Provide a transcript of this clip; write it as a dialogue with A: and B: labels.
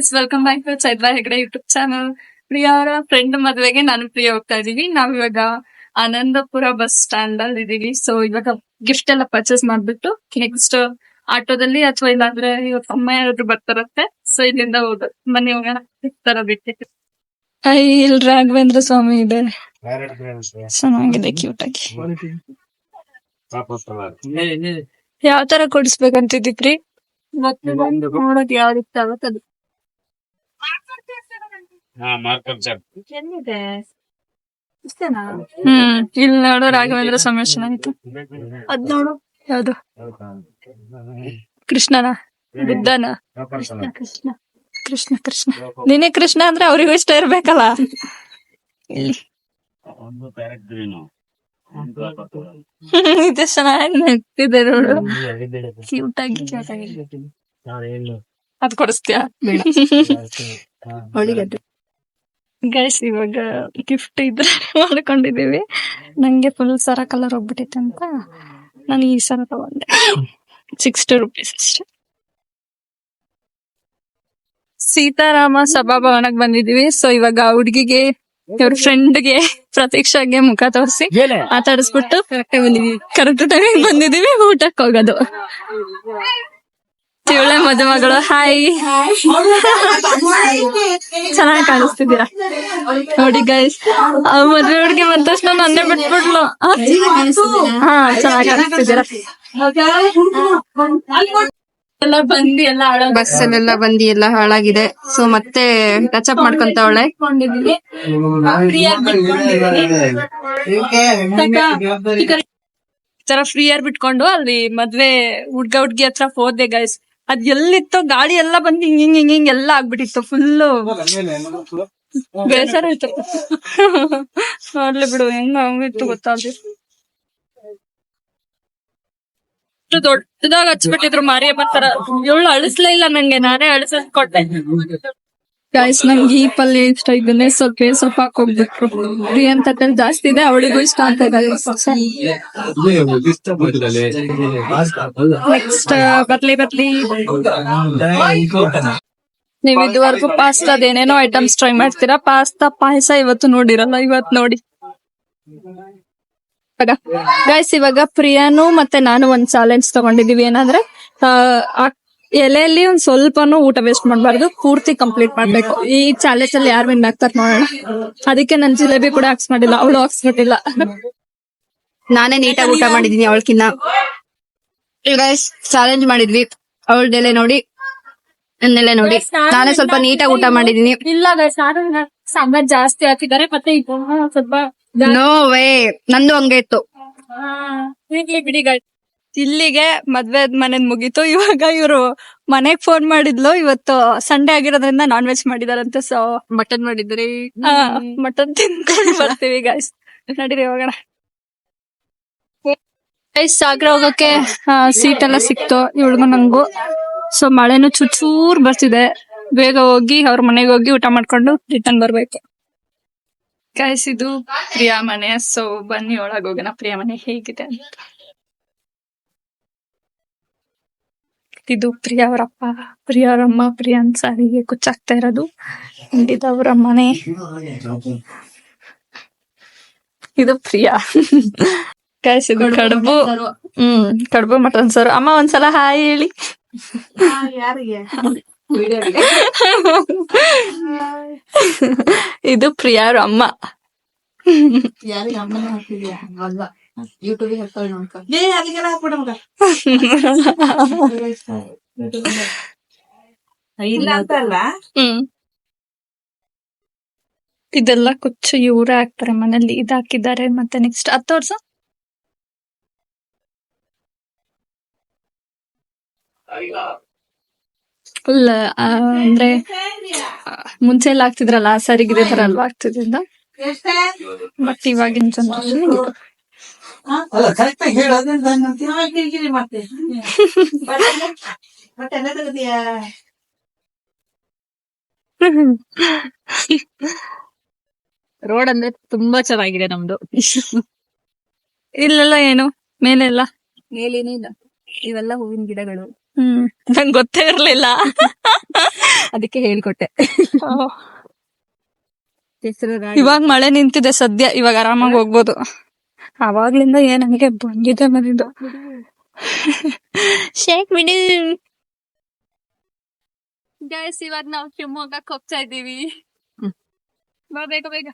A: Guys, welcome back to Chaitra Hegde YouTube channel. Priya ಅವರ friend ಮದ್ವೆಗೆ ನಾನು ಪ್ರಿಯಾ ಹೋಗ್ತಾ ಇದೀವಿ. ನಾವಿವಾಗ ಆನಂದಪುರ ಬಸ್ ಸ್ಟ್ಯಾಂಡ್ ಅಲ್ಲಿ ಇದೀವಿ. ಸೊ ಇವಾಗ ಗಿಫ್ಟ್ ಎಲ್ಲ ಪರ್ಚೇಸ್ ಮಾಡ್ಬಿಟ್ಟು ನೆಕ್ಸ್ಟ್ ಆಟೋದಲ್ಲಿ ಅಥವಾ ಇಲ್ಲಾಂದ್ರೆ ಇವತ್ತು ಅಮ್ಮ ಯಾರಾದ್ರೂ ಬರ್ತಾರತ್ತೆ. ಸೊ ಇಲ್ಲಿಂದ ಹೋಗೋದು. ಬನ್ನಿ ಹೋಗೋಣ. ತರ ಬಿಟ್ಟಿತ್ತು. ಇಲ್ಲಿ ರಾಘವೇಂದ್ರ ಸ್ವಾಮಿ ಇದೆ, ಚೆನ್ನಾಗಿದೆ, ಕ್ಯೂಟ್ ಆಗಿ. ಯಾವ ತರ ಕೊಡಿಸ್ಬೇಕಂತಿದ್ರಿ? ಮತ್ತೆ ನೋಡೋದು ಯಾವ್ದಿತ್ತು ಅವತ್ತದು. ಇಲ್ಲಿ ನೋಡು ರಾಘವೇಂದ್ರ ಸ್ವಾಮಿ ಚೆನ್ನಾಗಿತ್ತು. ಅದ್ ನೋಡು, ಯಾವ್ದು ಕೃಷ್ಣನ ಬುದ್ಧನ? ಕೃಷ್ಣ ಕೃಷ್ಣ ಕೃಷ್ಣ. ನೀನೇ ಕೃಷ್ಣ ಅಂದ್ರೆ ಅವ್ರಿಗೂ ಇಷ್ಟ ಇರ್ಬೇಕಲ್ಲ. ಇಲ್ಲಿ ಇದು ಚೆನ್ನಾಗಿ ನೆಟ್ಟಿದೆ ನೋಡು, ಕ್ಯೂಟ್ ಆಗಿ. ಅದ್ ಕೊಡಿಸ್ತೀಯಾ? ಗೈಸ್, ಇವಾಗ ಗಿಫ್ಟ್ ಇದ್ರೆ ಮಾಡ್ಕೊಂಡಿದೀವಿ. ನಂಗೆ ಫುಲ್ ಸರ ಕಲರ್ ಹೋಗ್ಬಿಟ್ಟೈತೆ ಅಂತ ನಾನು ಈ ಸರ ತಗೊಂಡೆ. 60 rupees ಅಷ್ಟೇ. ಸೀತಾರಾಮ ಸಭಾಭವನಕ್ಕೆ ಬಂದಿದೀವಿ. ಸೊ ಇವಾಗ ಹುಡ್ಗಿಗೆ, ಇವ್ರ ಫ್ರೆಂಡ್ಗೆ, ಪ್ರತೀಕ್ಷಾಗೆ ಮುಖ ತೋರಿಸಿ ಮಾತಾಡಿಸ್ಬಿಟ್ಟು ಕರೆಕ್ಟ್ ಟೈಮಿಗೆ ಬಂದಿದೀವಿ ಊಟಕ್ಕೆ ಹೋಗೋದು. ಇವಳೆ ಮದುಮಗಳು. ಹಾಯ್, ಚೆನ್ನಾಗಿ ಕಾಣಿಸ್ತಿದ್ದೀರಾ ನೋಡಿ ಗೈಸ್. ಮದ್ವೆ ಹುಡ್ಗಿ ಬಂದ ತಕ್ಷಣ ನನ್ನೇ ಬಿಟ್ಬಿಟ್ಲು. ಹಾ, ಚೆನ್ನಾಗಿ ಕಾಣಿಸ್ತಿದ್ದೀರಾ. ಬಸ್ ಅಲ್ಲೆಲ್ಲ ಬಂದಿ ಎಲ್ಲ ಹಾಳಾಗಿದೆ. ಸೊ ಮತ್ತೆ ಟಚ್ ಅಪ್ ಮಾಡ್ಕೊಂತವಳೆ. ತರ ಫ್ರೀ ಏರ್ ಬಿಟ್ಕೊಂಡು ಅಲ್ಲಿ ಮದ್ವೆ ಹುಡ್ಗ ಹುಡ್ಗಿ ಹತ್ರ ಹೋದೆ ಗೈಸ್. ಅದ್ ಎಲ್ಲಿತ್ತು, ಗಾಡಿ ಎಲ್ಲ ಬಂದು ಹಿಂಗ್ ಹಿಂಗ್ ಹಿಂಗ್ ಎಲ್ಲ ಆಗ್ಬಿಟ್ಟಿತ್ತು. ಫುಲ್ಲು ಬೇಸರ ಆಯ್ತು. ನೋಡ್ಲಿ ಬಿಡು ಹೆಂಗ ಹಂಗಿತ್ತು ಗೊತ್ತಾಗ್ಲಿ. ದೊಡ್ಡದಾಗ ಹಚ್ಬಿಟ್ಟಿದ್ರು ಮಾರಿಯಮ್ಮನ್ ತರ. ಇವಳು ಅಳಿಸ್ಲೇ ಇಲ್ಲ ನಂಗೆ, ನಾನೇ ಅಳಿಸದ್ ಕೊಟ್ಟೆ. ಗೈಸ್, ನಂಗೆ ಈ ಪಲ್ಯ ಇಷ್ಟ. ಇದನ್ನೇ ಸ್ವಲ್ಪ ಹಾಕೋಗ್ಬಿಟ್ರು. ಪ್ರಿಯನ್ ತಟ್ಟಲ್ಲಿ ಜಾಸ್ತಿ ಇದೆ, ಅವಳಿಗೂ ಇಷ್ಟ ಅಂತ. ನೆಕ್ಸ್ಟ್ ಬರ್ಲಿ. ನೀವ್ ಇದುವರೆಗೂ ಪಾಸ್ತಾದ ಏನೇನೋ ಐಟಮ್ಸ್ ಟ್ರೈ ಮಾಡ್ತೀರಾ. ಪಾಸ್ತಾ ಪಾಯಸ ಇವತ್ತು ನೋಡಿರಲ್ಲ, ಇವತ್ ನೋಡಿ. ಗೈಸ್, ಇವಾಗ ಪ್ರಿಯಾನು ಮತ್ತೆ ನಾನು ಒಂದ್ ಚಾಲೆಂಜ್ ತಗೊಂಡಿದೀವಿ. ಏನಂದ್ರೆ ಎಲೆಯಲ್ಲಿ ಒಂದ್ ಸ್ವಲ್ಪನೂ ಊಟ ವೇಸ್ಟ್ ಮಾಡ್ಬಾರ್ದು, ಪೂರ್ತಿ ಕಂಪ್ಲೀಟ್ ಮಾಡ್ಬೇಕು. ಈ ಚಾಲೆಂಜ್ ಅಲ್ಲಿ ಯಾರು ವಿನ್ ಆಗ್ತಾರ ನೋಡೋಣ. ಅದಕ್ಕೆ ನನ್ ಜಿಲೇಬಿ ಕೂಡ ಹಾಕ್ಸ್ಬಿಟ್ಟಿಲ್ಲ, ಅವಳು ಹಾಕ್ಸ್ಬಿಟ್ಟಿಲ್ಲ.
B: ನಾನೇ ನೀಟಾಗಿ ಊಟ ಮಾಡಿದೀನಿ ಅವಳಕಿನ್ನ. ಗೈಸ್, ಚಾಲೆಂಜ್ ಮಾಡಿದ್ವಿ. ಅವಳದೆಲೆ ನೋಡಿ, ನನ್ನೆಲೆ ನೋಡಿ. ನಾನೇ ಸ್ವಲ್ಪ ನೀಟಾಗಿ ಊಟ ಮಾಡಿದೀನಿ.
A: ಇಲ್ಲ ಗೈಸ್, ಸಾಂಬಾರ್ ಜಾಸ್ತಿ ಹಾಕಿದ್ದಾರೆ. ಮತ್ತೆ ಸ್ವಲ್ಪ
B: ನೋ ವೇ, ನಂದು ಹಂಗೆ ಇತ್ತು.
A: ಬಿಡಿ ಗೈಸ್, ಇಲ್ಲಿಗೆ ಮದ್ವೆ ಮನೇದ್ ಮುಗೀತು. ಇವಾಗ ಇವ್ರು ಮನೆಗ್ ಫೋನ್ ಮಾಡಿದ್ಲು. ಇವತ್ತು ಸಂಡೇ ಆಗಿರೋದ್ರಿಂದ ನಾನ್ ವೆಜ್ ಮಾಡಿದಾರಂತೆ. ಸೊ
B: ಮಟನ್ ಮಾಡಿದ್ರಿ.
A: ಮಟನ್ ತಿನ್ಕೊಂಡು ಬರ್ತೀವಿ ಗೈಸ್. ನಡೀರಿ ಹೋಗೋಣ. ಗೈಸ್, ಸಾಗರ ಹೋಗಕ್ಕೆ ಸೀಟ್ ಎಲ್ಲ ಸಿಕ್ತು ಇವಳಿಗೂ ನಂಗು. ಸೊ ಮಳೆನು ಚೂರ್ ಬರ್ತಿದೆ. ಬೇಗ ಹೋಗಿ ಅವ್ರ ಮನೆಗೆ ಹೋಗಿ ಊಟ ಮಾಡ್ಕೊಂಡು ರಿಟರ್ನ್ ಬರ್ಬೇಕು. ಗೈಸ್, ಇದು ಪ್ರಿಯಾ ಮನೆ. ಸೊ ಬನ್ನಿ ಒಳಗ್ ಹೋಗೋಣ, ಪ್ರಿಯಾ ಮನೆ ಹೇಗಿದೆ ಅಂತ. ಇದು ಪ್ರಿಯಾ ಅವರಪ್ಪ, ಪ್ರಿಯಾ ಅವರಮ್ಮ ಪ್ರಿಯಾನ್ ಸಾರಿಗೆ ಕುಚ್ಚಾಕ್ತಾ ಇರೋದು. ಇದವರ ಮನೆ. ಇದು ಪ್ರಿಯಾ. ಗೈಸ್, ಇದು ಕಡುಬು. ಕಡುಬು ಮಟನ್ ಸಾರು. ಅಮ್ಮ ಒಂದ್ಸಲ ಹಾಯ್ ಹೇಳಿ. ಇದು ಪ್ರಿಯಾ ಅವ್ರ ಅಮ್ಮ. ಇದೆಲ್ಲ ಕುಚ್ಚು ಇವ್ರೆ ಹಾಕ್ತಾರೆ ಮನೇಲಿ. ಇದ್ ಹಾಕಿದ್ದಾರೆ. ಮತ್ತೆ ನೆಕ್ಸ್ಟ್ 10 ವರ್ಷ ಫುಲ್ ಅಂದ್ರೆ ಮುಂಚೆ ಎಲ್ಲ ಆಗ್ತಿದ್ರಲ್ಲ, ಸರಿಗಿದೆ ತರ ಅಲ್ವಾ ಆಗ್ತಿದ್ರಿಂದ. ಬಟ್ ಇವಾಗಿನ ಜನರೇಷನ್
B: ರೋಡ್ ಅಂದ್ರೆ ತುಂಬಾ ಚೆನ್ನಾಗಿದೆ ನಮ್ದು.
A: ಇಲ್ಲೆಲ್ಲ ಏನು ಮೇಲೆಲ್ಲ
B: ಮೇಲೇನೂ ಇಲ್ಲ, ಇವೆಲ್ಲ ಹೂವಿನ ಗಿಡಗಳು.
A: ನಂಗೆ ಗೊತ್ತೇ ಇರ್ಲಿಲ್ಲ.
B: ಅದಕ್ಕೆ ಹೇಳ್ಕೊಟ್ಟೆ. ಹೆಸರು
A: ಇವಾಗ ಮಳೆ ನಿಂತಿದೆ ಸದ್ಯ, ಇವಾಗ ಆರಾಮಾಗಿ ಹೋಗ್ಬೋದು. ಅವಾಗ್ಲಿಂದ ನನಗೆ ಬಂದಿದೆ ಮನೆದು ಶೇಕ್ ಬಿಡಿ. ಗೈಸ್, ಇವಾಗ ನಾವು ಶಿವಮೊಗ್ಗಕ್ಕೆ ಹೋಗ್ತಾ ಇದ್ದೀವಿ. ಬಾ ಬೇಗ ಬೇಗ.